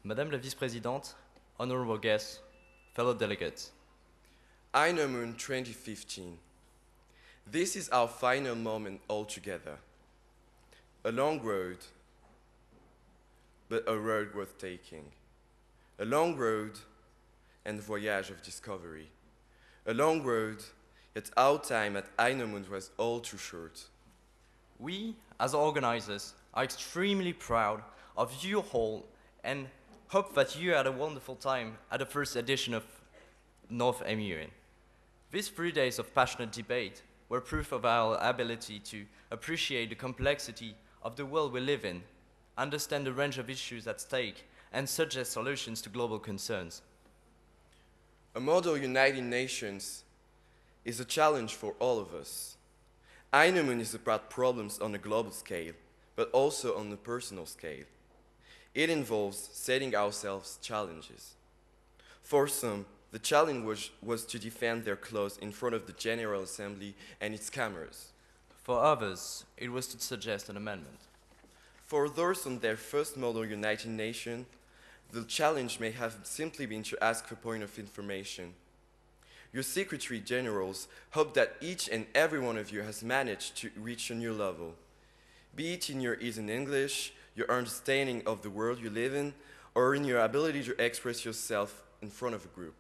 Madame la Vice-Présidente, honorable guests, fellow delegates. INOMUN 2015. This is our final moment all together. A long road, but a road worth taking. A long road and voyage of discovery. A long road, yet our time at INOMUN was all too short. We, as organizers, are extremely proud of you all and hope that you had a wonderful time at the first edition of INOMUN. These 3 days of passionate debate were proof of our ability to appreciate the complexity of the world we live in, understand the range of issues at stake, and suggest solutions to global concerns. A model United Nations is a challenge for all of us. INOMUN is about problems on a global scale, but also on a personal scale. It involves setting ourselves challenges. For some, the challenge was to defend their cause in front of the General Assembly and its cameras. For others, it was to suggest an amendment. For those on their first model United Nations, the challenge may have simply been to ask for point of information. Your Secretary Generals hope that each and every one of you has managed to reach a new level, be it in your ease in English, your understanding of the world you live in, or in your ability to express yourself in front of a group.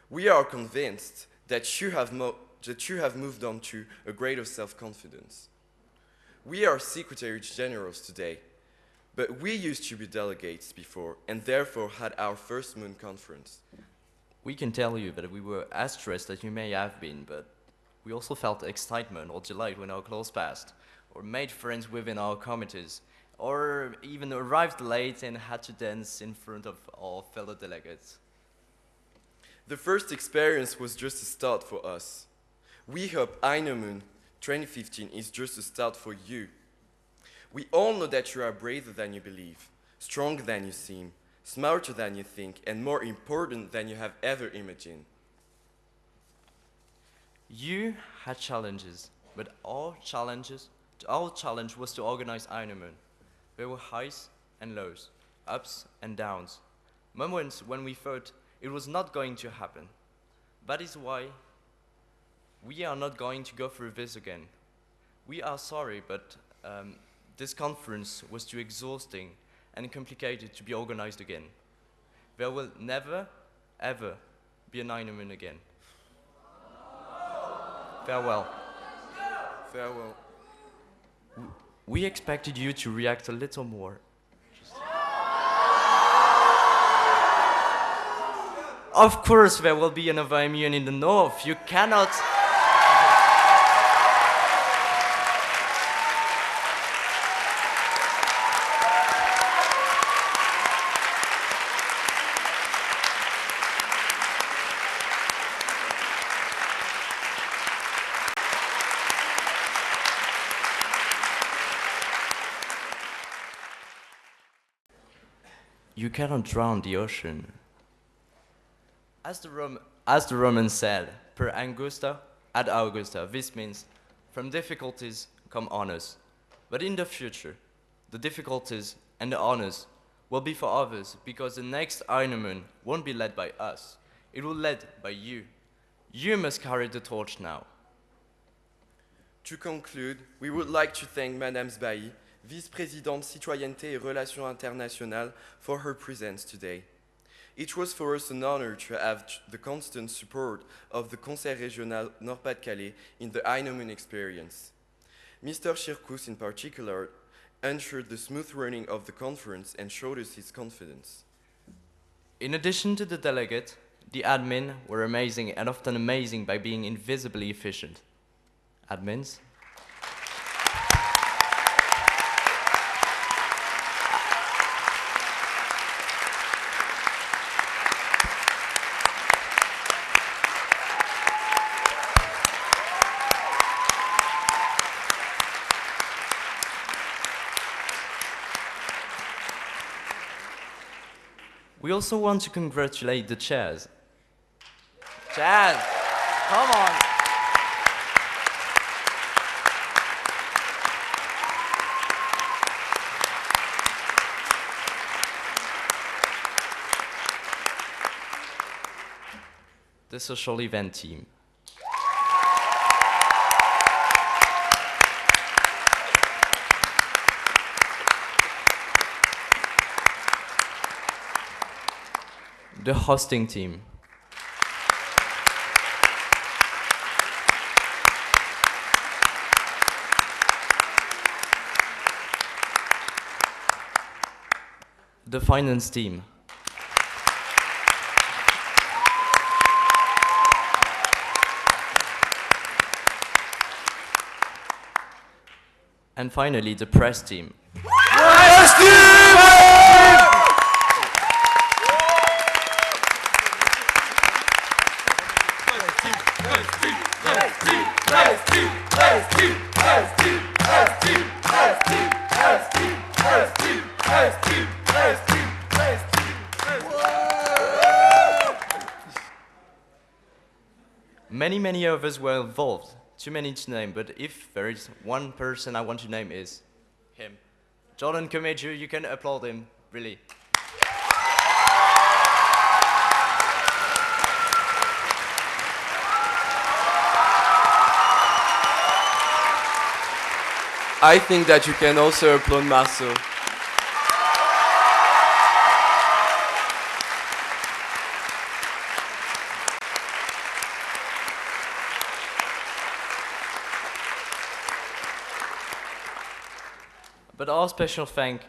We are convinced that you have moved on to a greater self-confidence. We are Secretary Generals today, but we used to be delegates before and therefore had our first Moon conference. We can tell you that we were as stressed as you may have been, but we also felt excitement or delight when our clothes passed, or made friends within our committees, or even arrived late and had to dance in front of our fellow delegates. The first experience was just a start for us. We hope INOMUN 2015 is just a start for you. We all know that you are braver than you believe, stronger than you seem, smarter than you think, and more important than you have ever imagined. You had challenges, but our challenge was to organize INOMUN. There were highs and lows, ups and downs, moments when we thought it was not going to happen. That is why we are not going to go through this again. We are sorry, but this conference was too exhausting and complicated to be organized again. There will never, ever be an INOMUN again. Farewell. Farewell. We expected you to react a little more. Of course there will be another INOMUN in the north. You cannot... You cannot drown the ocean. As the Romans said, per angusta ad augusta, this means from difficulties come honors. But in the future, the difficulties and the honors will be for others, because the next INOMUN won't be led by us. It will be led by you. You must carry the torch now. To conclude, we would like to thank Madame Sbailly, Vice-Présidente Citoyenneté et Relations Internationales, for her presence today. It was for us an honor to have the constant support of the Conseil Régional Nord-Pas-de-Calais in the INOMUN experience. Mr. Chircous, in particular, ensured the smooth running of the conference and showed us his confidence. In addition to the delegate, the admin were amazing, and often amazing by being invisibly efficient. Admins? We also want to congratulate the chairs. Chairs, come on. the social event team. The hosting team. The finance team. And finally, the press team. Press team! Many of us were involved. Too many to name, but if there is one person I want to name is him. Jordan Komeju, you can applaud him, really. I think that you can also applaud Marceau. But our special thank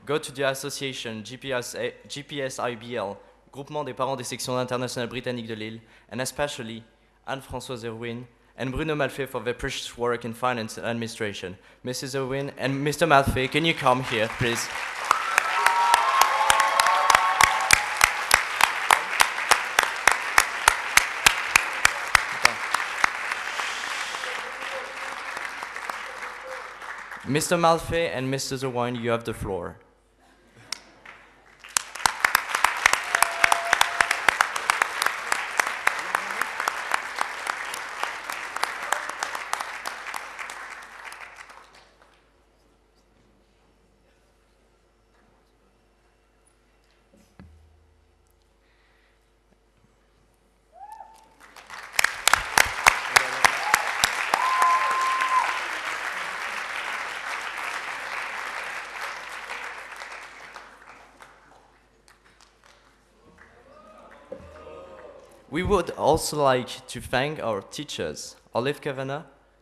go to the association GPSIBL, Groupement des Parents des Sections Internationales Britanniques de Lille, and especially Anne-Françoise Irwin and Bruno Malfait for their precious work in finance and administration. Mrs. Irwin and Mr. Malfait, can you come here, please? Mr. Malfait and Mr. Irwin, you have the floor. We would also like to thank our teachers, Olive Kavanagh,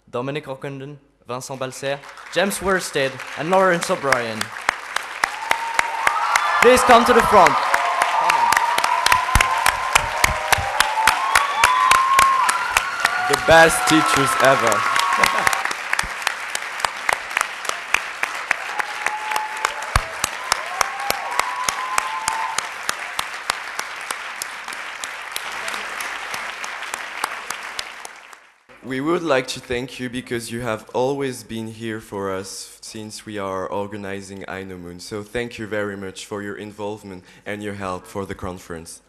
Dominic Ockenden, Vincent Balser, James Worsted, and Lawrence O'Brien. Please come to the front. The best teachers ever. We would like to thank you because you have always been here for us since we are organizing INOMUN. So thank you very much for your involvement and your help for the conference.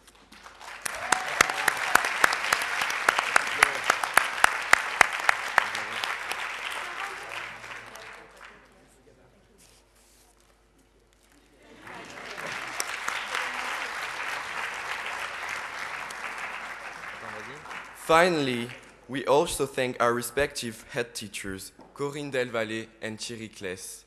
Finally, we also thank our respective head teachers, Corinne Delvalle and Thierry Kless.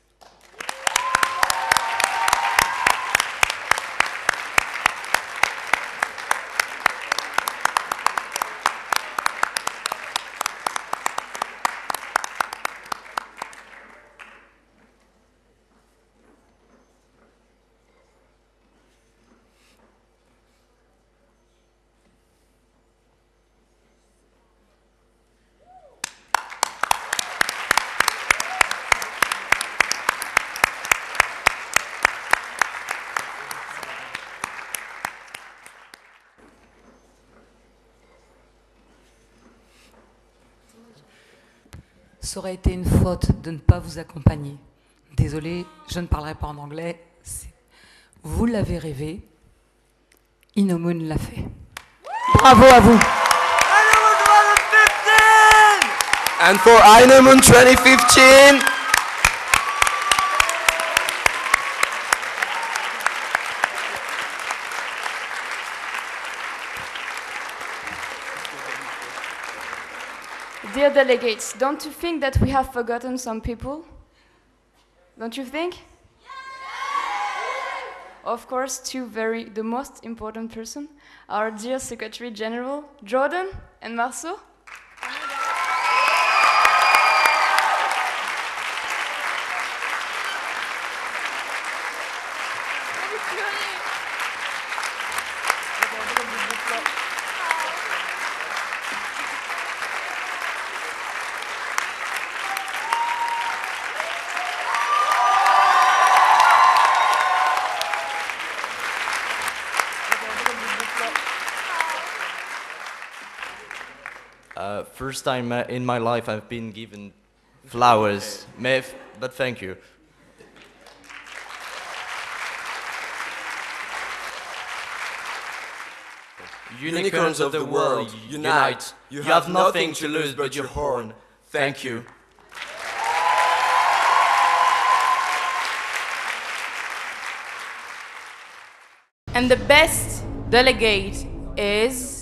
Ça aurait été une faute de ne pas vous accompagner. Désolée, je ne parlerai pas en anglais. Vous l'avez rêvé, INOMUN l'a fait. Bravo à vous. And for INOMUN 2015, Dear delegates, don't you think that we have forgotten some people? Don't you think? Of course, the most important person, our dear Secretary General, Jordan and Marceau. First time in my life I've been given flowers, but thank you. Unicorns of the world, unite! You have nothing to lose but your horn. Thank you. And the best delegate is